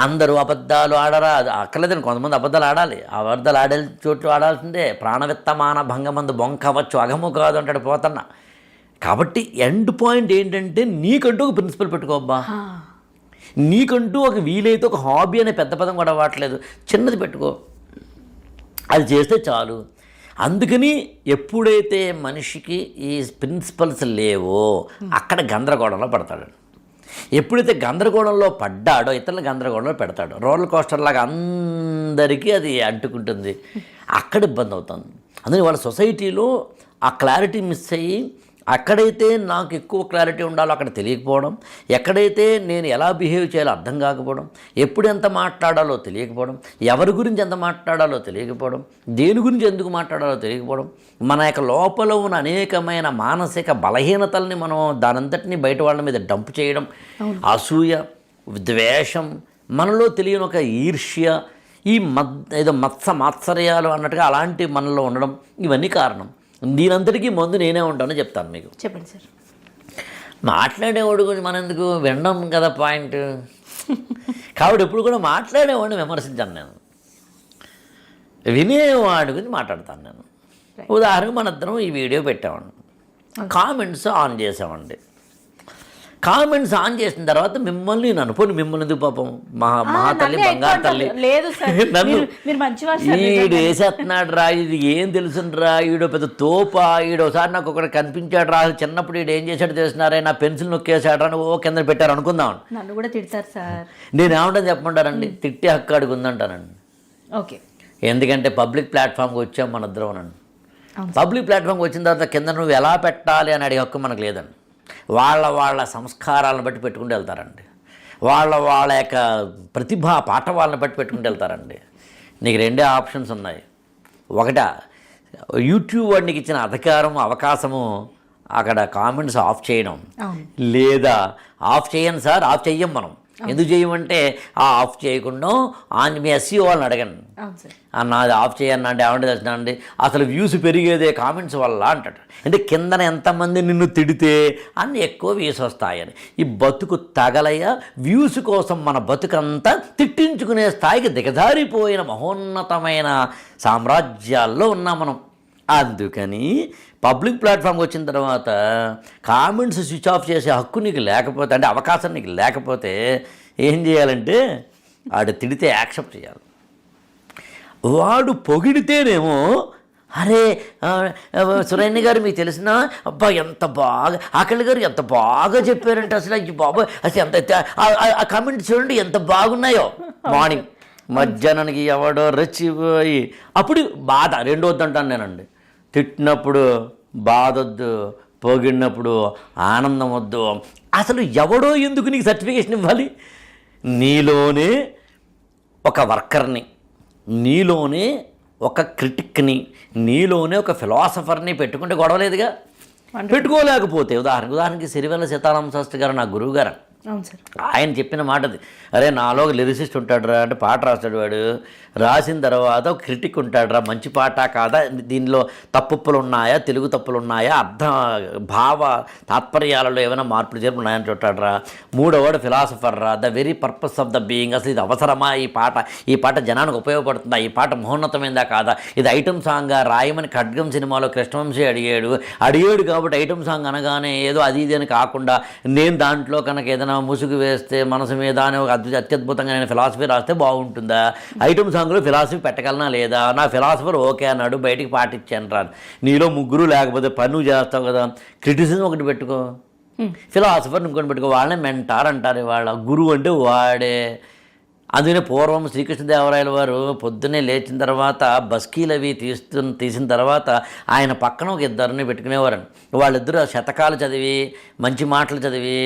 అందరూ అబద్ధాలు ఆడరా, అక్కర్లేదని కొంతమంది అబద్ధాలు ఆడాలి, అబద్ధాలు ఆడే చోటు ఆడాల్సిందే. ప్రాణవిత్తమాన భంగమందు బొంకవచ్చు అగము కాదు అంటాడు పోతన్న. కాబట్టి ఎండ్ పాయింట్ ఏంటంటే నీకంటూ ఒక ప్రిన్సిపల్ పెట్టుకోబ్బా. నీకంటూ ఒక వీలైతే ఒక హాబీ అనే పెద్ద పదం కూడా వాడలేదు, చిన్నది పెట్టుకో, అది చేస్తే చాలు. అందుకని ఎప్పుడైతే మనిషికి ఈ ప్రిన్సిపల్స్ లేవో అక్కడ గందరగోళంలో పడతాడు. ఎప్పుడైతే గందరగోళంలో పడ్డాడో ఇతరుల గందరగోళంలో పెడతాడు. రోలర్ కోస్టర్ లాగా అందరికీ అది అంటుకుంటుంది, అక్కడ ఇబ్బంది అవుతుంది. అందుకని వాళ్ళ సొసైటీలో ఆ క్లారిటీ మిస్ అయ్యి, అక్కడైతే నాకు ఎక్కువ క్లారిటీ ఉండాలో అక్కడ తెలియకపోవడం, ఎక్కడైతే నేను ఎలా బిహేవ్ చేయాలో అర్థం కాకపోవడం, ఎప్పుడు ఎంత మాట్లాడాలో తెలియకపోవడం, ఎవరి గురించి ఎంత మాట్లాడాలో తెలియకపోవడం, దేని గురించి ఎందుకు మాట్లాడాలో తెలియకపోవడం, మన యొక్క లోపల ఉన్న అనేకమైన మానసిక బలహీనతల్ని మనం దానంతటినీ బయట వాళ్ళ మీద డంప్ చేయడం, అసూయ, ద్వేషం, మనలో తెలియని ఒక ఈర్ష్య, ఈ ఏదో మాత్సర్యాలు అన్నట్టుగా అలాంటి మనలో ఉండడం, ఇవన్నీ కారణం. దీనంతటికీ ముందు నేనే ఉంటానని చెప్తాను మీకు. చెప్పండి సార్. మాట్లాడేవాడు గురించి మనం ఎందుకు వినడం కదా పాయింట్. కాబట్టి ఎప్పుడు కూడా మాట్లాడేవాడిని విమర్శించాను నేను, వినేవాడి గురించి మాట్లాడతాను నేను. ఉదాహరణకు మన ఇద్దరం ఈ వీడియో పెట్టామండి, కామెంట్స్ ఆన్ చేసామండి. కామెంట్స్ ఆన్ చేసిన తర్వాత మిమ్మల్ని అనుకోని, మిమ్మల్ని ఎందుకు పాపం మహా తల్లి బంగారు తల్లి నన్ను ఈడు వేసేస్తున్నాడు రా, ఇది ఏం తెలుసురా, ఈడో పెద్ద తోపా, ఈడోసారి నాకు ఒకటి కనిపించాడు రా, చిన్నప్పుడు ఈడు ఏం చేశాడు తెలిసినారే, నా పెన్సిల్ నొక్కేసాడు అని ఓ కింద పెట్టారు అనుకుందాం. నన్ను కూడా తిడతారు సార్. నేను ఏమంటాను చెప్పమంటారండి, తిట్టే హక్కు అడుగు ఉందంటానండి. ఓకే, ఎందుకంటే పబ్లిక్ ప్లాట్ఫామ్కి వచ్చాం మన ఇద్దరం అనండి. పబ్లిక్ ప్లాట్ఫామ్కి వచ్చిన తర్వాత కింద నువ్వు ఎలా పెట్టాలి అని అడిగే హక్కు మనకు లేదండి. వాళ్ళ సంస్కారాలను బట్టి పెట్టుకుంటూ వెళ్తారండి, వాళ్ళ యొక్క ప్రతిభా పాఠవాళ్ళని బట్టి పెట్టుకుంటూ వెళ్తారండి. నీకు రెండే ఆప్షన్స్ ఉన్నాయి. ఒకట యూట్యూబ్ వాడికి ఇచ్చిన అధికారం అవకాశము అక్కడ కామెంట్స్ ఆఫ్ చేయడం, లేదా ఆఫ్ చేయండి సార్, ఆఫ్ చెయ్యం మనం. ఎందుకు చేయమంటే ఆఫ్ చేయకుండా ఆన్ మీ ఎస్సీఓ వాళ్ళని అడగండి, నాది ఆఫ్ చేయన్న అంటే ఏమంటే తెలిసిన అండి, అసలు వ్యూస్ పెరిగేదే కామెంట్స్ వల్ల అంటాడు. అంటే కిందన ఎంతమంది నిన్ను తిడితే అన్ని ఎక్కువ వ్యూస్ వస్తాయని. ఈ బతుకు తగలయ్య వ్యూస్ కోసం మన బతుకంతా తిట్టించుకునే స్థాయికి దిగజారిపోయిన మహోన్నతమైన సామ్రాజ్యాల్లో ఉన్నాం మనం. అందుకని పబ్లిక్ ప్లాట్ఫామ్కి వచ్చిన తర్వాత కామెంట్స్ స్విచ్ ఆఫ్ చేసే హక్కు నీకు లేకపోతే, అంటే అవకాశం నీకు లేకపోతే ఏం చేయాలంటే వాడు తిడితే యాక్సెప్ట్ చేయాలి. వాడు పొగిడితేనేమో అరే సురేణి గారు మీకు తెలిసిన అబ్బా ఎంత బాగా, ఆకలి గారు ఎంత బాగా చెప్పారంటే అసలు ఈ బాబా అసలు ఎంత ఆ కామెంట్స్ చూడండి ఎంత బాగున్నాయో. మార్నింగ్ మధ్యాహ్నానికి ఎవడో రెచ్చిపోయి అప్పుడు బాధ, రెండు వద్దంటాను నేనండి. తిట్టినప్పుడు బాధొద్దు, పొగిడినప్పుడు ఆనందం వద్దు. అసలు ఎవడో ఎందుకు నీకు సర్టిఫికేషన్ ఇవ్వాలి? నీలోనే ఒక వర్కర్ని, నీలోనే ఒక క్రిటిక్ని, నీలోనే ఒక ఫిలాసఫర్ని పెట్టుకుంటే గొడవలేదుగా. పెట్టుకోలేకపోతే ఉదాహరణకి సిరివెల్ల సీతారామ శాస్త్రి గారు నా గురువు గారు, ఆయన చెప్పిన మాట అది. అరే నాలో ఒక లిరిసిస్ట్ ఉంటాడురా, అంటే పాట రాస్తాడు వాడు, రాసిన తర్వాత ఒక క్రిటిక్ ఉంటాడురా, మంచి పాట కాదా, దీనిలో తప్పులు ఉన్నాయా, తెలుగు తప్పులు ఉన్నాయా, అర్థ భావ తాత్పర్యాలలో ఏమైనా మార్పులు చేర్పు ఉన్నాయని చూస్తాడురా. మూడోవాడు ఫిలాసఫర్ రా, the very purpose of the being, అసలు ఇది అవసరమా, ఈ పాట జనానికి ఉపయోగపడుతుందా, ఈ పాట మహోన్నతమైందా కాదా, ఇది ఐటమ్ సాంగ్గా రాయమని ఖడ్గం సినిమాలో కృష్ణవంశీ అడిగాడు కాబట్టి ఐటమ్ సాంగ్ అనగానే ఏదో అది ఇది అని కాకుండా, నేను దాంట్లో కనుక ఏదైనా ముసుగు వేస్తే మనసు మీద అని ఒక అత్యద్భుతంగా నేను ఫిలాసఫీ రాస్తే బాగుంటుందా, ఐటమ్ సాంగ్లో ఫిలాసఫీ పెట్టగలనా లేదా, నా ఫిలాసఫర్ ఓకే అన్నాడు, బయటికి పాటించాను రా. నీలో ముగ్గురు లేకపోతే పని నువ్వు చేస్తావు కదా. క్రిటిసిజం ఒకటి పెట్టుకో, ఫిలాసఫర్ ఇంకొని పెట్టుకో, వాళ్ళనే మెంటార్ అంటారు, వాళ్ళ గురువు అంటే వాడే. అందుకనే పూర్వం శ్రీకృష్ణదేవరాయల వారు పొద్దున్నే లేచిన తర్వాత బస్కీలు అవి తీసిన తర్వాత ఆయన పక్కన ఒక ఇద్దరిని పెట్టుకునేవారండి. వాళ్ళిద్దరూ శతకాలు చదివి మంచి మాటలు చదివి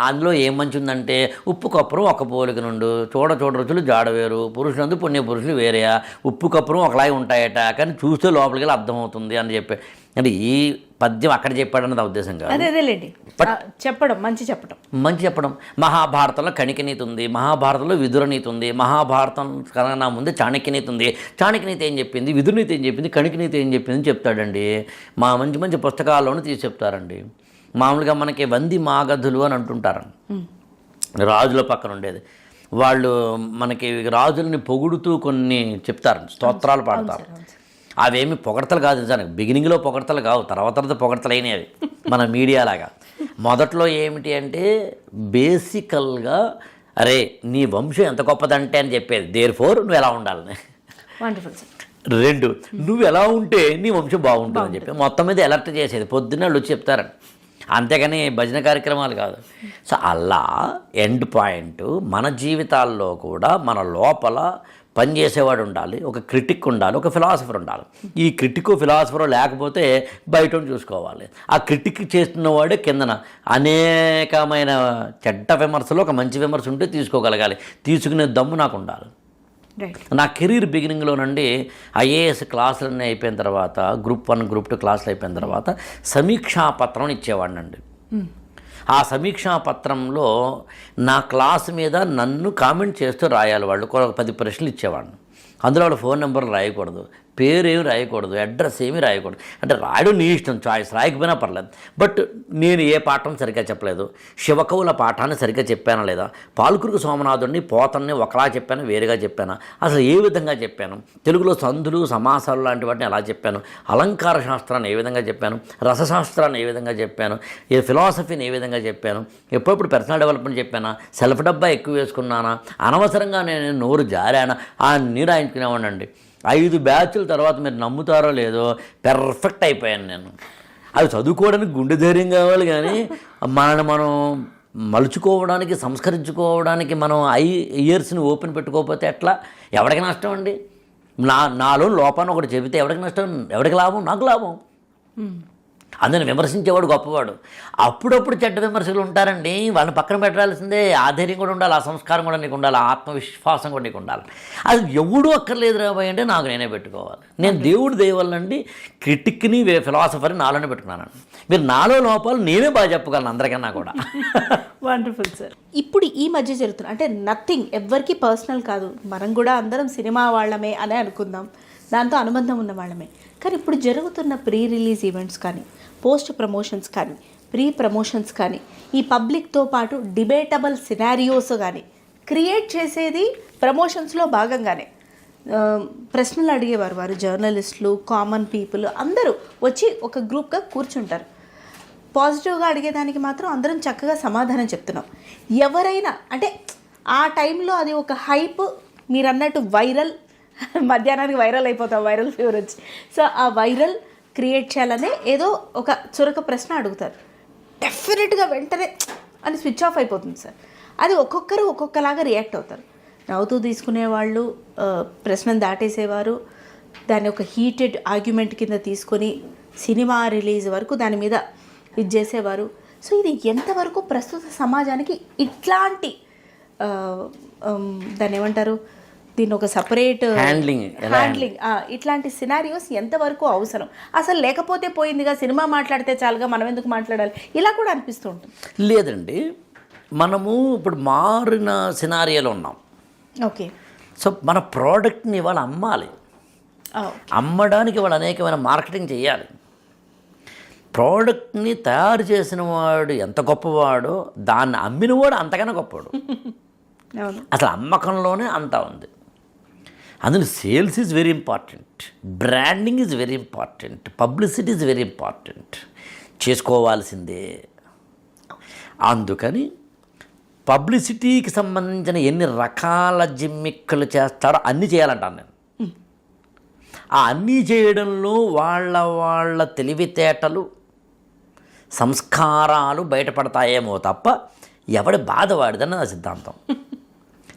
అందులో ఏం మంచి ఉందంటే ఉప్పు కప్పురం ఒక పోలిక నుండు, చూడ రుచులు జాడవేరు, పురుషులందు పుణ్య పురుషులు వేరేయా, ఉప్పు కప్పురం ఒకలాగే ఉంటాయట కానీ చూస్తే లోపలికి వెళ్ళి అర్థమవుతుంది అని చెప్పి. అంటే ఈ పద్యం అక్కడ చెప్పాడన్నది ఉద్దేశం కాదు, చెప్పడం. మహాభారతంలో కణిక నీతి ఉంది, మహాభారతంలో విదుర నీతి ఉంది, మహాభారతం కన్నా ముందే చాణక్య నీతి ఉంది. చాణక్య నీతి ఏం చెప్పింది, విదుర నీతి ఏం చెప్పింది, కణిక నీతి ఏం చెప్పింది అని చెప్తాడండి. మంచి పుస్తకాల్లోనే తీసి చెప్తారండి. మామూలుగా మనకి వంది మాగధులు అని అంటుంటారండి, రాజుల పక్కన ఉండేది. వాళ్ళు మనకి రాజుల్ని పొగుడుతూ కొన్ని చెప్తారు, స్తోత్రాలు పాడతారు. అవేమి పొగడతలు కాదు నిజానికి, బిగినింగ్లో పొగడతలు కావు, తర్వాత పొగడతలు అయినాయి అవి మన మీడియా లాగా. మొదట్లో ఏమిటి అంటే బేసికల్గా అరే నీ వంశం ఎంత గొప్పదంటే అని చెప్పేది, దేర్ఫోర్ నువ్వు ఎలా ఉండాలని. Wonderful sir. 2 నువ్వు ఎలా ఉంటే నీ వంశం బాగుంటుందని చెప్పి మొత్తం మీద అలర్ట్ చేసేది, పొద్దున్న వాళ్ళు వచ్చి చెప్తారని, అంతేగాని భజన కార్యక్రమాలు కాదు. సో అలా ఎండ్ పాయింట్ మన జీవితాల్లో కూడా మన లోపల పనిచేసేవాడు ఉండాలి, ఒక క్రిటిక్ ఉండాలి, ఒక ఫిలాసఫర్ ఉండాలి. ఈ క్రిటిక్ ఫిలాసఫర్ లేకపోతే బయట చూసుకోవాలి. ఆ క్రిటిక్ చేస్తున్నవాడే కిందన అనేకమైన చెడ్డ విమర్శలు ఒక మంచి విమర్శ ఉంటే తీసుకోగలగాలి, తీసుకునే దమ్ము నాకు ఉండాలి. నా కెరీర్ బిగినింగ్లో నుండి ఐఏఎస్ క్లాసులన్నీ అయిపోయిన తర్వాత గ్రూప్ 1 గ్రూప్ 2 క్లాసులు అయిపోయిన తర్వాత సమీక్షా పత్రం ఇచ్చేవాడిని అండి. ఆ సమీక్షా పత్రంలో నా క్లాస్ మీద నన్ను కామెంట్ చేస్తూ రాయాలి వాళ్ళు. ఒక 10 ప్రశ్నలు ఇచ్చేవాడిని. అందులో వాళ్ళ ఫోన్ నెంబర్లు రాయకూడదు, పేరు ఏమి రాయకూడదు, అడ్రస్ ఏమి రాయకూడదు. అంటే రాయడం నీ ఇష్టం, చాయిస్, రాయకపోయినా పర్లేదు. బట్ నేను ఏ పాఠం సరిగ్గా చెప్పలేదు, శివకవుల పాఠాన్ని సరిగ్గా చెప్పానా లేదా, పాల్కురుకు సోమనాథుడిని పోతన్ని ఒకలా చెప్పాను వేరుగా చెప్పాను, అసలు ఏ విధంగా చెప్పాను, తెలుగులో సంధులు సమాసాలు లాంటి వాటిని ఎలా చెప్పాను, అలంకార శాస్త్రాన్ని ఏ విధంగా చెప్పాను, రసశాస్త్రాన్ని ఏ విధంగా చెప్పాను, ఏ ఫిలాసఫీని ఏ విధంగా చెప్పాను, ఎప్పుడప్పుడు పర్సనల్ డెవలప్మెంట్ చెప్పానా, సెల్ఫ్ డబ్బా ఎక్కువ వేసుకున్నానా, అనవసరంగా నేను నోరు జారానా అన్నీ రాయించుకునేవాడినండి. 5 బ్యాచ్ల తర్వాత మీరు నమ్ముతారో లేదో పెర్ఫెక్ట్ అయిపోయాను నేను. అవి చదువుకోవడానికి గుండె ధైర్యం కావాలి, కానీ మనల్ని మనం మలుచుకోవడానికి సంస్కరించుకోవడానికి మనం ఇయర్స్ని ఓపెన్ పెట్టుకోకపోతే ఎట్లా? ఎవరికి నష్టం అండి? నాలో లోపాన్ని ఒకటి చెబితే ఎవరికి నష్టం, ఎవరికి లాభం? నాకు లాభం. అందరిని విమర్శించేవాడు గొప్పవాడు. అప్పుడప్పుడు చెడ్డ విమర్శలు ఉంటారండి, వాళ్ళని పక్కన పెట్టాల్సిందే. ఆధైర్యం కూడా ఉండాలి, ఆ సంస్కారం కూడా నీకు ఉండాలి, ఆత్మవిశ్వాసం కూడా నీకు ఉండాలి. అది ఎవడూ అక్కర్లేదు రాబోయే అంటే నాకు నేనే పెట్టుకోవాలి. నేను దేవుడి దయవల్లండి క్రిటిక్ని ఫిలాసఫర్ని నాలోనే పెట్టుకున్నానండి. మీరు నాలో లోపాలు నేనే బాగా చెప్పగలను అందరికన్నా కూడా. Wonderful sir. ఇప్పుడు ఈ మధ్య జరుగుతున్న అంటే నథింగ్ ఎవరికి పర్సనల్ కాదు, మనం కూడా అందరం సినిమా వాళ్ళమే అనే అనుకుందాం, దాంతో అనుబంధం ఉన్న వాళ్ళమే. కానీ ఇప్పుడు జరుగుతున్న ప్రీ రిలీజ్ ఈవెంట్స్ కానీ, పోస్ట్ ప్రమోషన్స్ కానీ, ప్రీ ప్రమోషన్స్ కానీ, ఈ పబ్లిక్తో పాటు డిబేటబుల్ సినారియోస్ కానీ క్రియేట్ చేసేది ప్రమోషన్స్లో భాగంగానే. ప్రశ్నలు అడిగేవారు వారు, జర్నలిస్టులు, కామన్ పీపుల్ అందరూ వచ్చి ఒక గ్రూప్గా కూర్చుంటారు. పాజిటివ్గా అడిగేదానికి మాత్రం అందరం చక్కగా సమాధానం చెప్తున్నాం. ఎవరైనా అంటే ఆ టైంలో అది ఒక హైప్, మీరు అన్నట్టు వైరల్, మధ్యాహ్నానికి వైరల్ అయిపోతాం, వైరల్ ఫీవర్ వచ్చి. సో ఆ వైరల్ క్రియేట్ చేయాలనే ఏదో ఒక చురక ప్రశ్న అడుగుతారు, డెఫినెట్గా వెంటనే అని స్విచ్ ఆఫ్ అయిపోతుంది సార్. అది ఒక్కొక్కరు ఒక్కొక్కలాగా రియాక్ట్ అవుతారు. నవ్వుతూ తీసుకునేవాళ్ళు, ప్రశ్నను దాటేసేవారు, దాన్ని ఒక హీటెడ్ ఆర్గ్యుమెంట్ కింద తీసుకొని సినిమా రిలీజ్ వరకు దాని మీద ఇది చేసేవారు. సో ఇది ఎంతవరకు ప్రస్తుత సమాజానికి ఇట్లాంటి దాన్ని ఏమంటారు, దీన్ని ఒక సపరేట్ హ్యాండ్లింగ్ ఇట్లాంటి సినారియోస్ ఎంతవరకు అవసరం, అసలు లేకపోతే పోయిందిగా, సినిమా మాట్లాడితే చాలుగా, మనం ఎందుకు మాట్లాడాలి, ఇలా కూడా అనిపిస్తూ ఉంటుంది. లేదండి, మనము ఇప్పుడు మారిన సినారియోలో ఉన్నాం. ఓకే. సో మన ప్రోడక్ట్ని ఇవాళ అమ్మాలి, అమ్మడానికి వాళ్ళు అనేకమైన మార్కెటింగ్ చేయాలి. ప్రోడక్ట్ని తయారు చేసిన వాడు ఎంత గొప్పవాడో దాన్ని అమ్మినవాడు అంతకన్నా గొప్పవాడు. అసలు అమ్మకంలోనే అంతా ఉంది. అందులో sales is very important, branding is very important, publicity is very important, చేసుకోవాల్సిందే. అందుకని పబ్లిసిటీకి సంబంధించిన ఎన్ని రకాల జిమ్మిక్కులు చేస్తాడో అన్నీ చేయాలంటాను నేను. ఆ అన్నీ చేయడంలో వాళ్ళ తెలివితేటలు, సంస్కారాలు బయటపడతాయేమో తప్ప ఎవడి బాధ వాడిదని నా సిద్ధాంతం.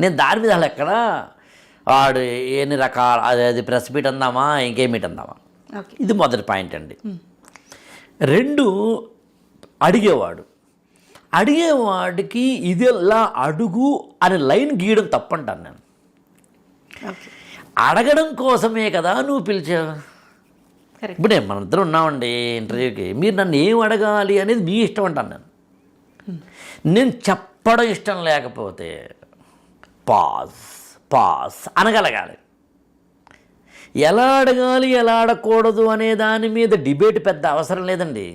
నేను దాని మీద ఎక్కడ వాడు ఎన్ని రకాల అది ప్రెస్ మీట్ అందామా ఇంకేం మీట్ అందామా, ఇది మొదటి పాయింట్ అండి. 2 అడిగేవాడికి ఇదిలా అడుగు అని లైన్ గీయడం తప్పంటాను నేను. అడగడం కోసమే కదా నువ్వు పిలిచావు. ఇప్పుడే మన ఇద్దరు ఉన్నామండి ఇంటర్వ్యూకి, మీరు నన్ను ఏం అడగాలి అనేది మీ ఇష్టం అంటాను నేను. నేను చెప్పడం ఇష్టం లేకపోతే పాస్ అనగలగాలి. ఎలా అడగాలి ఎలా అడగకూడదు అనే దాని మీద డిబేట్ పెద్ద అవసరం లేదండి.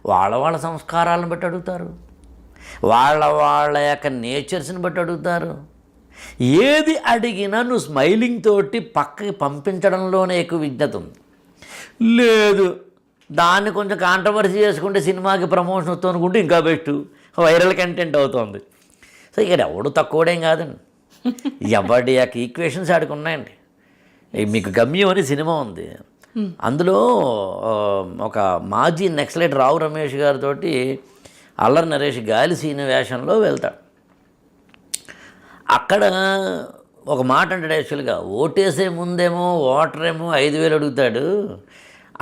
వాళ్ళ సంస్కారాలను బట్టి అడుగుతారు, వాళ్ళ యొక్క నేచర్స్ని బట్టి అడుగుతారు. ఏది అడిగినా నువ్వు స్మైలింగ్ తోటి పక్కకి పంపించడంలోనే ఎక్కువ విజ్ఞత ఉంది. లేదు దాన్ని కొంచెం కాంట్రవర్సీ చేసుకుంటే సినిమాకి ప్రమోషన్ వస్తుంది అనుకుంటే ఇంకా బెస్ట్, వైరల్ కంటెంట్ అవుతుంది. సో ఇక్కడ ఎవడు తక్కువడేం కాదండి, ఎవడి యొక్క ఈక్వేషన్స్ ఆడికి ఉన్నాయండి. మీకు గమ్యం అని సినిమా ఉంది, అందులో ఒక మాజీ నక్సలైట్ రావు రమేష్ గారితో అల్లరి నరేష్ గాలి సీని వేషంలో వెళ్తాడు. అక్కడ ఒక మాట అంటాడు, యాక్చువల్గా ఓటేసే ముందేమో ఓటరేమో 5,000 అడుగుతాడు,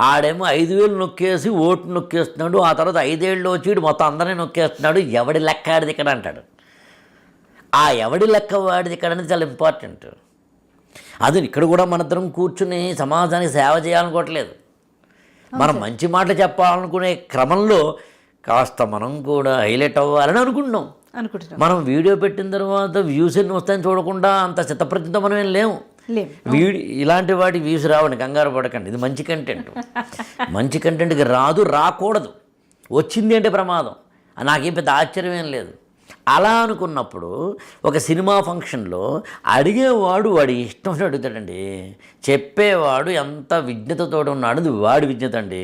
ఆడేమో 5,000 నొక్కేసి ఓటు నొక్కేస్తున్నాడు, ఆ తర్వాత 5 ఏళ్ళు వచ్చి మొత్తం అందరినీ నొక్కేస్తున్నాడు, ఎవడి లెక్క ఆడిది ఇక్కడ అంటాడు. ఆ ఎవడి లెక్క వాడిది ఇక్కడ అనేది చాలా ఇంపార్టెంట్. అది ఇక్కడ కూడా మనిద్దరం కూర్చుని సమాజానికి సేవ చేయాలనుకోవట్లేదు, మనం మంచి మాటలు చెప్పాలనుకునే క్రమంలో కాస్త మనం కూడా హైలైట్ అవ్వాలని అనుకుంటున్నాం. మనం వీడియో పెట్టిన తర్వాత వ్యూస్ ఎన్ని వస్తాయని చూడకుండా అంత చిత్తప్రతితో మనం ఏం లేము. ఇలాంటి వాటి వ్యూస్ రావండి, కంగారు పడకండి. ఇది మంచి కంటెంట్, మంచి కంటెంట్కి రాకూడదు, వచ్చింది అంటే ప్రమాదం. నాకేం పెద్ద ఆశ్చర్యం ఏం లేదు. అలా అనుకున్నప్పుడు ఒక సినిమా ఫంక్షన్లో అడిగేవాడు వాడి ఇష్టం అడుగుతాడండి, చెప్పేవాడు ఎంత విజ్ఞతతో ఉన్నాడు వాడి విజ్ఞత అండి.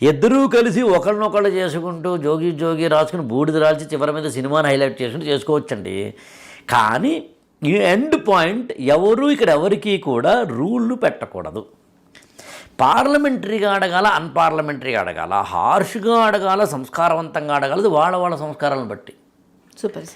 ఇద్దరూ కలిసి ఒకరినొకళ్ళు చేసుకుంటూ జోగి జోగి రాసుకుని బూడిద రాల్చి చివరి మీద సినిమాని హైలైట్ చేసుకుంటూ చేసుకోవచ్చండి. కానీ ఈ ఎండ్ పాయింట్ ఎవరు ఇక్కడ ఎవరికి కూడా రూళ్ళు పెట్టకూడదు. పార్లమెంటరీగా అడగాల, అన్పార్లమెంటరీగా అడగాల, హార్ష్గా అడగాల, సంస్కారవంతంగా అడగాల, అది వాళ్ళ సంస్కారాలను బట్టి. సూపర్.